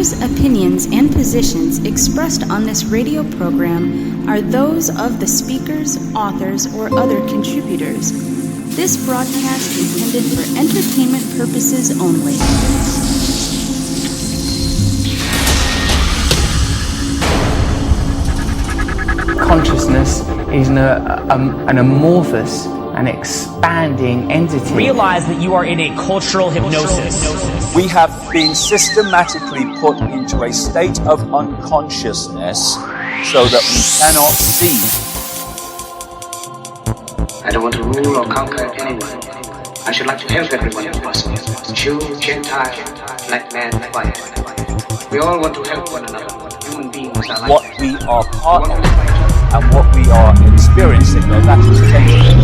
views, opinions, and positions expressed on this radio program are those of the speakers, authors, or other contributors. This broadcast is intended for entertainment purposes only. Consciousness is an amorphous and expanding entity. Realize that you are in a cultural hypnosis. We have been systematically put into a state of unconsciousness so that we cannot see. I don't want to rule or conquer anyone. I should like to help everyone if possible. Jew, Gentile, black man, white. We all want to help one another. Human beings are like what we are part of and what we are experiencing, though that is changing.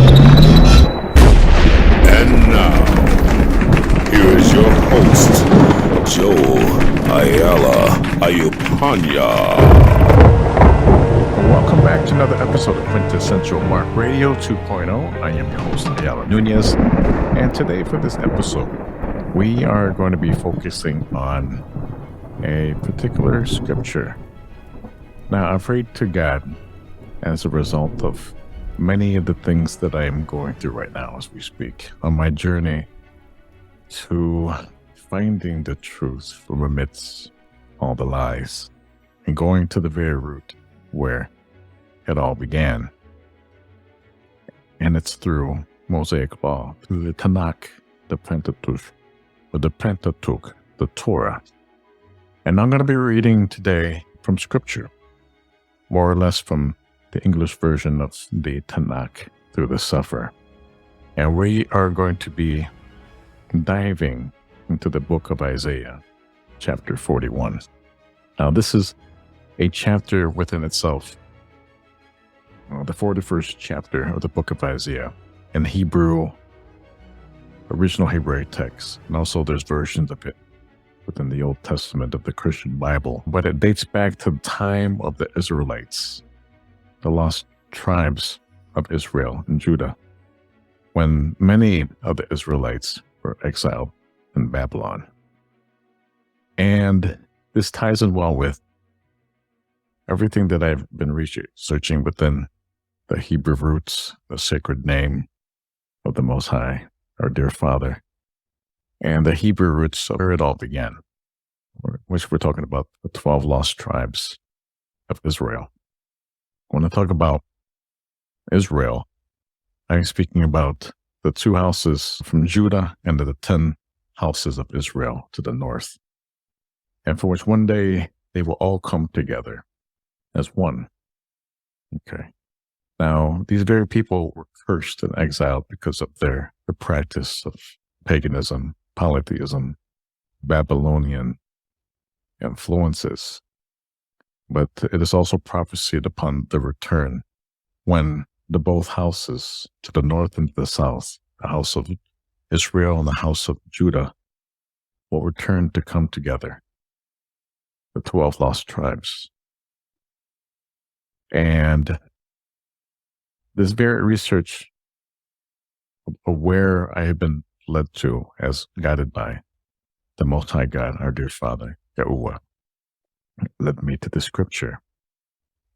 And now, here is your host, Joe Ayala Ayupanya. Welcome back to another episode of Quintessential Mark Radio 2.0. I am your host, Ayala Nunez, and today for this episode, we are going to be focusing on a particular scripture. Now, I've prayed to God as a result of many of the things that I am going through right now as we speak on my journey to finding the truth from amidst all the lies and going to the very root where it all began. And it's through Mosaic law, through the Tanakh, the Pentateuch, the Torah. And I'm going to be reading today from Scripture, more or less from the English version of the Tanakh through the Sefer. And we are going to be diving into the book of Isaiah, chapter 41. Now, this is a chapter within itself, the 41st chapter of the book of Isaiah in Hebrew, original Hebraic text. And also there's versions of it within the Old Testament of the Christian Bible. But it dates back to the time of the Israelites, the lost tribes of Israel and Judah, when many of the Israelites were exiled in Babylon. And this ties in well with everything that I've been researching within the Hebrew roots, the sacred name of the Most High, our dear Father, and the Hebrew roots of where it all began, which we're talking about the 12 lost tribes of Israel. When I talk about Israel, I'm speaking about the 2 houses from Judah and the 10 houses of Israel to the north, and for which one day they will all come together as one. Okay. Now, these very people were cursed and exiled because of the practice of paganism, polytheism, Babylonian influences. But it is also prophesied upon the return when the both houses to the north and the south, the house of Israel and the house of Judah, will return to come together, the 12 lost tribes. And this very research of where I have been led to as guided by the Most High God, our dear Father, Yahuwah, led me to the scripture.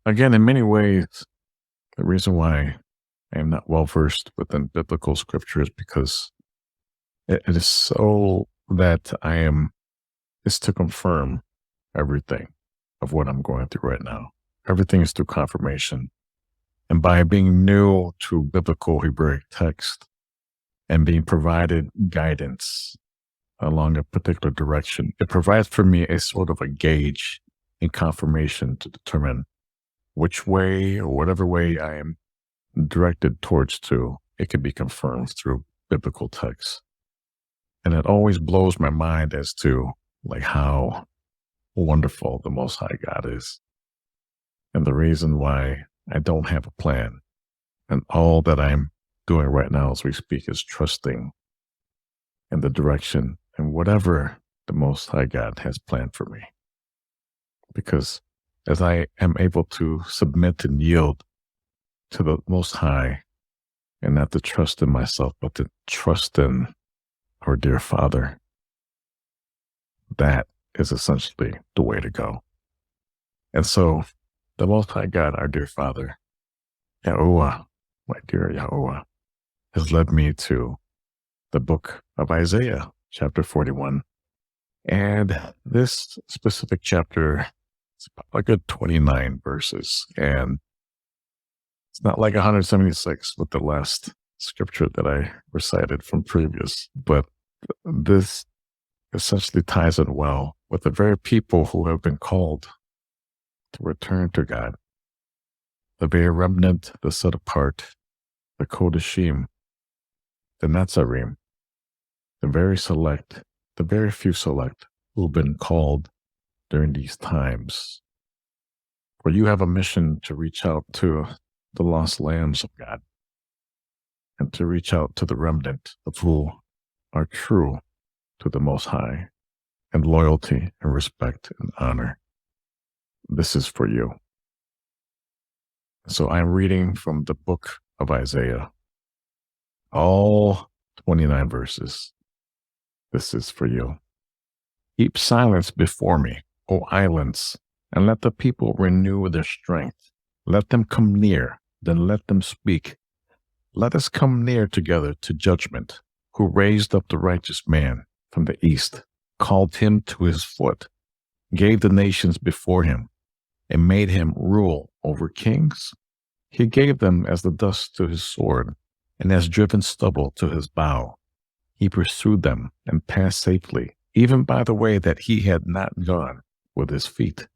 Again, in many ways, the reason why I am not well versed within biblical scripture is because it is so that it's to confirm everything of what I'm going through right now. Everything is through confirmation. And by being new to biblical Hebraic text and being provided guidance along a particular direction, it provides for me a sort of a gauge in confirmation to determine which way or whatever way I am directed towards to, it can be confirmed through biblical text. And it always blows my mind as to how wonderful the Most High God is. And the reason why I don't have a plan. And all that I'm doing right now as we speak is trusting in the direction and whatever the Most High God has planned for me. Because as I am able to submit and yield to the Most High and not to trust in myself, but to trust in our dear Father, that is essentially the way to go. And so the Most High God, our dear Father, Yahuwah, my dear Yahuwah, has led me to the book of Isaiah, chapter 41. And this specific chapter is about a good 29 verses. And it's not like 176 with the last scripture that I recited from previous, but this essentially ties in well with the very people who have been called to return to God. The very remnant, the set apart, the Qodishiym, the Natsariym, the very select, the very few select who've been called during these times. For you have a mission to reach out to the lost lambs of God and to reach out to the remnant of who are true to the Most High and loyalty and respect and honor. This is for you. So I'm reading from the book of Isaiah, all 29 verses. This is for you. Keep silence before me, O islands, and let the people renew their strength. Let them come near, then let them speak. Let us come near together to judgment, who raised up the righteous man from the east, called him to his foot, gave the nations before him, and made him rule over kings. He gave them as the dust to his sword, and as driven stubble to his bow. He pursued them and passed safely, even by the way that he had not gone with his feet.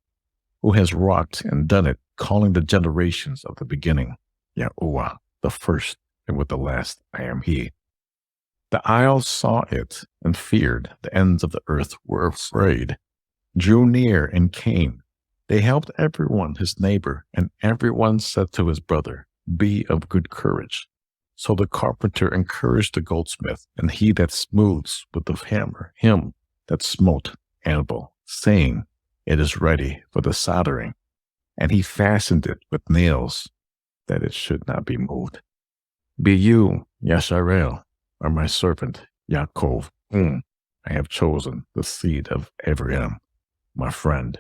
Who has wrought and done it, calling the generations of the beginning, Yahuwah, the first, and with the last I am he. The isles saw it and feared. The ends of the earth were afraid, drew near and came. They helped everyone his neighbor, and everyone said to his brother, be of good courage. So the carpenter encouraged the goldsmith, and he that smooths with the hammer him that smote anvil, saying, it is ready for the soldering. And he fastened it with nails, that it should not be moved. Be you, Yasharel, or my servant, Yaakov, whom I have chosen, the seed of Abraham, my friend.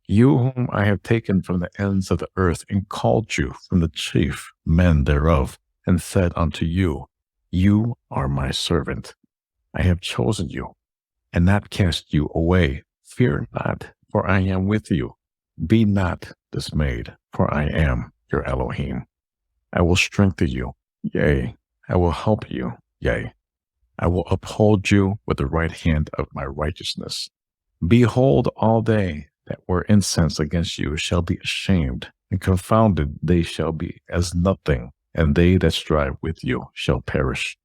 You whom I have taken from the ends of the earth, and called you from the chief men thereof, and said unto you, you are my servant. I have chosen you, and not cast you away. Fear not, for I am with you. Be not dismayed, for I am your Elohim. I will strengthen you, yea, I will help you, yea, I will uphold you with the right hand of my righteousness. Behold, all they that were incensed against you shall be ashamed, and confounded they shall be as nothing, and they that strive with you shall perish.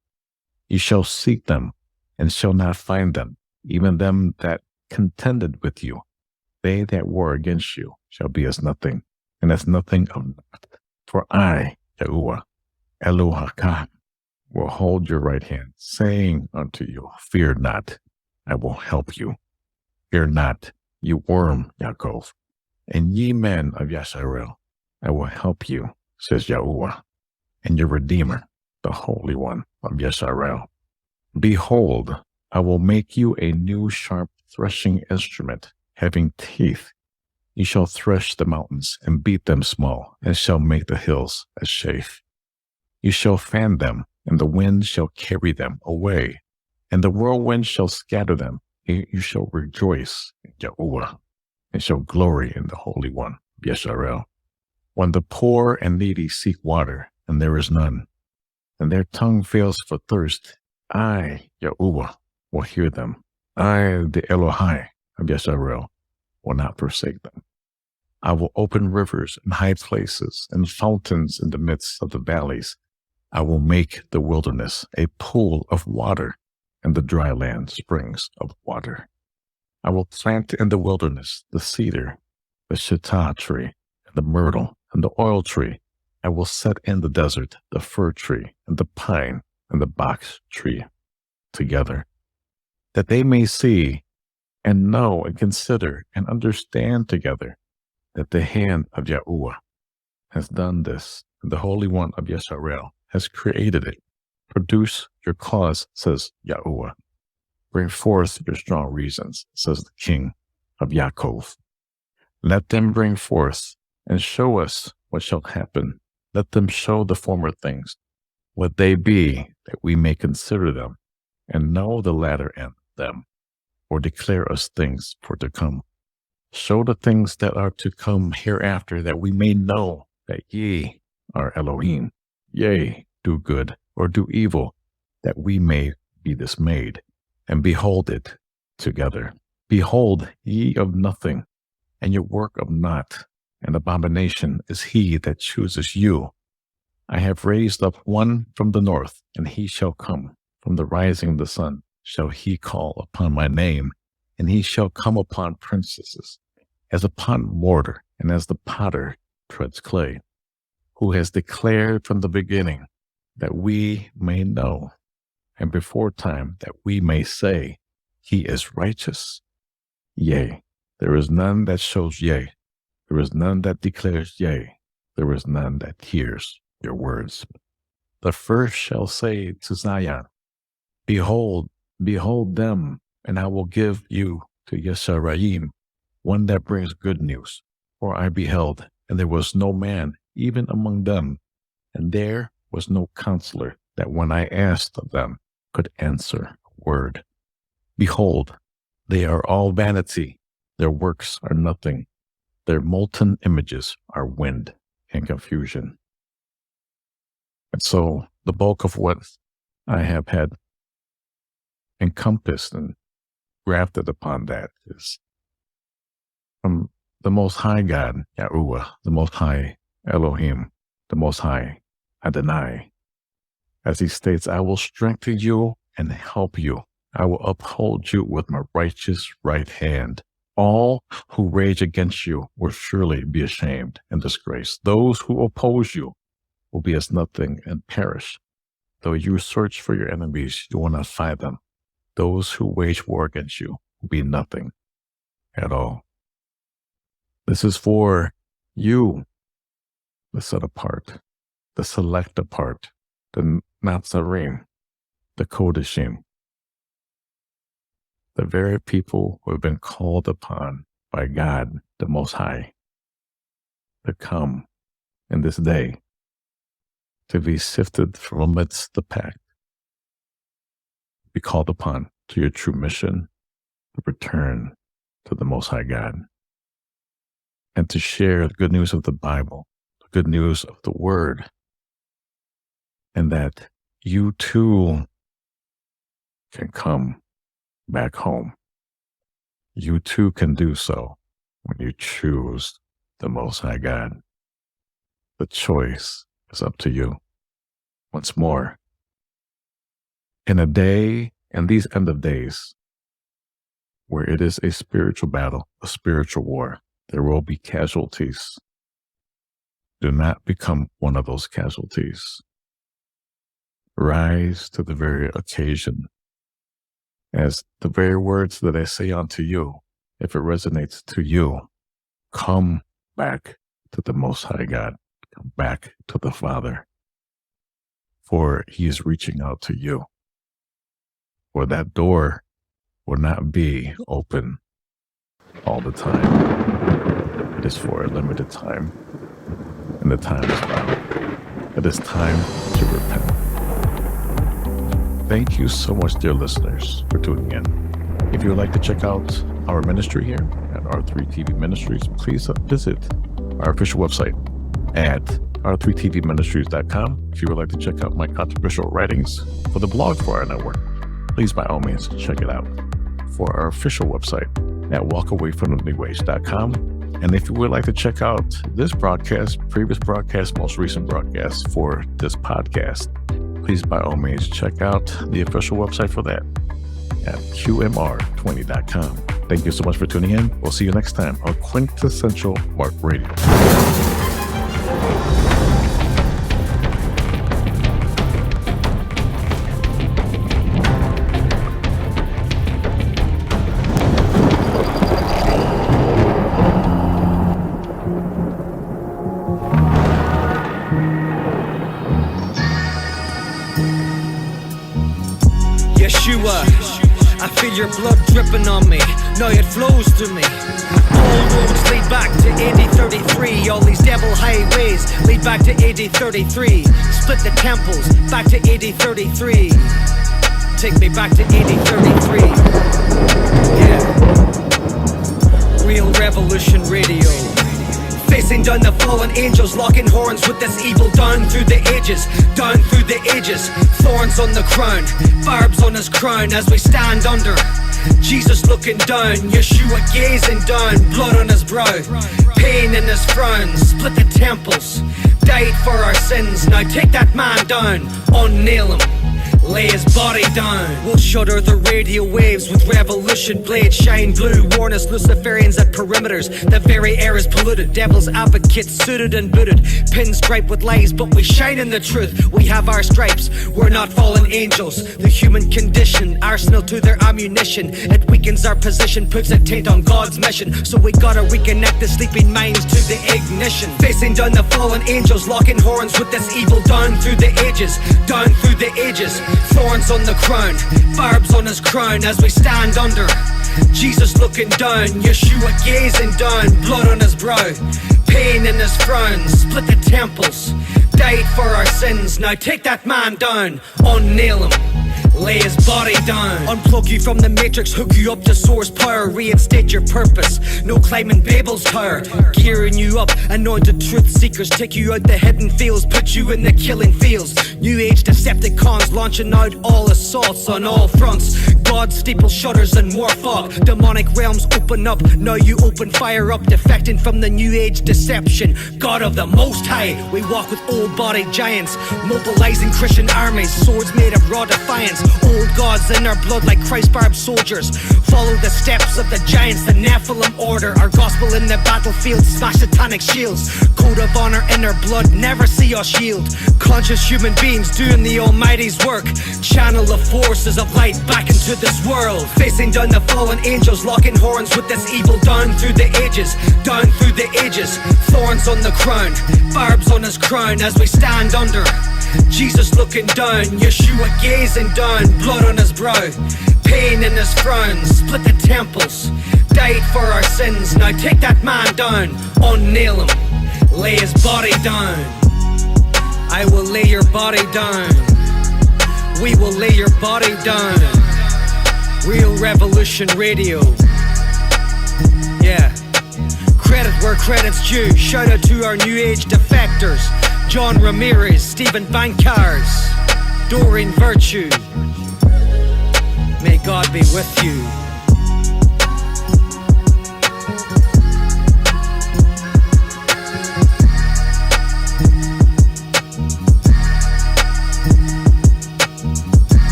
You shall seek them, and shall not find them, even them that contended with you. They that war against you shall be as nothing, and as nothing of naught. For I, Yahuwah, Elohakah, will hold your right hand, saying unto you, fear not, I will help you. Fear not, you worm, Yaakov, and ye men of Yasharel, I will help you, says Yahuwah, and your Redeemer, the Holy One of Yasharel. Behold, I will make you a new sharp threshing instrument, having teeth. You shall thresh the mountains and beat them small, and shall make the hills a chaff. You shall fan them, and the wind shall carry them away, and the whirlwind shall scatter them. You shall rejoice in Yahuwah, and shall glory in the Holy One, Yesharel. When the poor and needy seek water, and there is none, and their tongue fails for thirst, I, Yahuwah, will hear them. I, the Elohai of Yesharel, will not forsake them. I will open rivers in high places and fountains in the midst of the valleys. I will make the wilderness a pool of water, and the dry land springs of water. I will plant in the wilderness the cedar, the shittah tree, and the myrtle, and the oil tree. I will set in the desert the fir tree, and the pine, and the box tree together, that they may see and know and consider and understand together that the hand of Yahuwah has done this, and the Holy One of Yesharel has created it. Produce your cause, says Yahuwah. Bring forth your strong reasons, says the King of Yaakov. Let them bring forth and show us what shall happen. Let them show the former things, what they be, that we may consider them, and know the latter end of them, or declare us things for to come. Show the things that are to come hereafter, that we may know that ye are Elohim. Yea, do good or do evil, that we may be dismayed, and behold it together. Behold, ye of nothing, and your work of naught, and abomination is he that chooses you. I have raised up one from the north, and he shall come. From the rising of the sun shall he call upon my name, and he shall come upon princesses, as upon mortar, and as the potter treads clay, who has declared from the beginning, that we may know, and before time that we may say, he is righteous. Yea, there is none that shows yea. There is none that declares yea. There is none that hears your words. The first shall say to Zion, behold, behold them, and I will give you to Natsariym, one that brings good news. For I beheld, and there was no man even among them, and there was no counselor that when I asked of them could answer a word. Behold, they are all vanity, their works are nothing, their molten images are wind and confusion. And so the bulk of what I have had encompassed and grafted upon that is from the Most High God, Yahuwah, the Most High Elohim, the Most High Adonai. As he states, I will strengthen you and help you. I will uphold you with my righteous right hand. All who rage against you will surely be ashamed and disgraced. Those who oppose you will be as nothing and perish. Though you search for your enemies, you will not find them. Those who wage war against you will be nothing at all. This is for you, the set apart, the select apart, the Natsariym, the Qodishiym, the very people who have been called upon by God, the Most High, to come in this day, to be sifted from amidst the pack, be called upon to your true mission, to return to the Most High God, and to share the good news of the Bible, the good news of the Word, and that you too can come back home. You too can do so when you choose the Most High God. The choice is up to you. Once more, in a day, in these end of days, where it is a spiritual battle, a spiritual war, there will be casualties. Do not become one of those casualties. Rise to the very occasion. As the very words that I say unto you, if it resonates to you, come back to the Most High God. Come back to the Father. For he is reaching out to you. For that door will not be open all the time. It is for a limited time. And the time is now. It is time to repent. Thank you so much, dear listeners, for tuning in. If you would like to check out our ministry here at R3TV Ministries, please visit our official website at r3tvministries.com. If you would like to check out my controversial writings for the blog for our network, please by all means check it out. For our official website at walkawayfromthenewage.com. And if you would like to check out this broadcast, previous broadcast, most recent broadcast for this podcast, please by all means check out the official website for that at qmr20.com. Thank you so much for tuning in. We'll see you next time on Quintessential Mark Radio. Yeshua, I feel your blood dripping on me, now it flows through me. All roads lead back to AD 33. All these devil highways lead back to AD 33. Split the temples, back to AD 33. Take me back to AD 33. Yeah. Real Revolution Radio. Facing down the fallen angels, locking horns with this evil down through the ages, down through the ages. Thorns on the crown, barbs on his crown as we stand under. Jesus looking down, Yeshua gazing down, blood on his brow, pain in his frown, split the temples, died for our sins. Now take that man down, unnail him, lay his body down. We'll shudder the radio waves with revolution blades shine blue. Warn us Luciferians at perimeters, the very air is polluted. Devil's advocates suited and booted, pinstripe with lies, but we shine in the truth. We have our stripes, we're not fallen angels. The human condition, arsenal to their ammunition. It weakens our position, puts a taint on God's mission. So we gotta reconnect the sleeping minds to the ignition. Facing down the fallen angels, locking horns with this evil down through the ages, down through the ages. Thorns on the crown, barbs on his crown as we stand under. Jesus looking down, Yeshua gazing down, blood on his brow, pain in his frown, split the temples, died for our sins. Now take that man down, unnail him, lay his body down. Unplug you from the matrix, hook you up to source power, reinstate your purpose, no climbing Babel's tower. Gearing you up, anointed truth seekers, take you out the hidden fields, put you in the killing fields. New age Decepticons launching out all assaults on all fronts. God's steeple shutters and more fog, demonic realms open up, now you open fire up. Defecting from the new age deception, God of the Most High, we walk with old body giants, mobilizing Christian armies, swords made of raw defiance. Old gods in our blood like Christ-barbed soldiers, follow the steps of the giants, the Nephilim order. Our gospel in the battlefield, smash satanic shields. Code of honor in our blood, never see us yield. Conscious human beings doing the Almighty's work, channel the forces of light back into this world. Facing down the fallen angels, locking horns with this evil down through the ages, down through the ages. Thorns on the crown, barbs on his crown as we stand under. Jesus looking down, Yeshua gazing down, blood on his brow, pain in his frown, split the temples, died for our sins. Now take that man down, unnail him, lay his body down. I will lay your body down, we will lay your body down. Real Revolution Radio. Yeah. Credit where credit's due. Shout out to our new age defectors, John Ramirez, Stephen Bankars, Doreen Virtue. May God be with you.